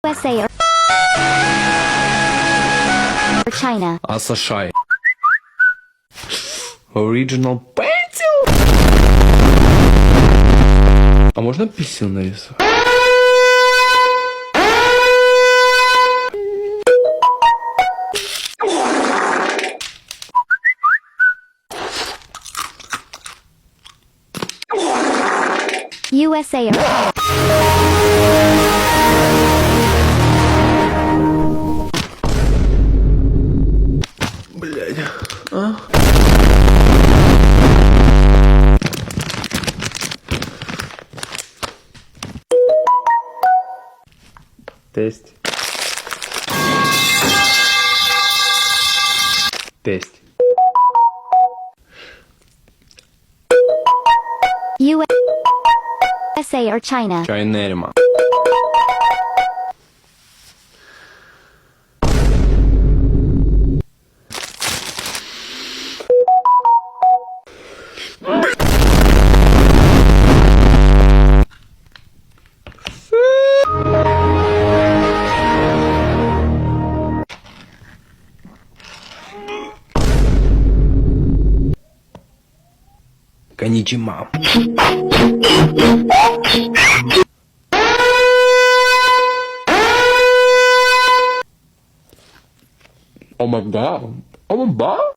USA or China? А США? Original pencil? А можно писю нарисовать? USA or Блядь. А? Тесть. Тесть. USA or China? Чайнерма. Коничима. Oh my god. Oh my god.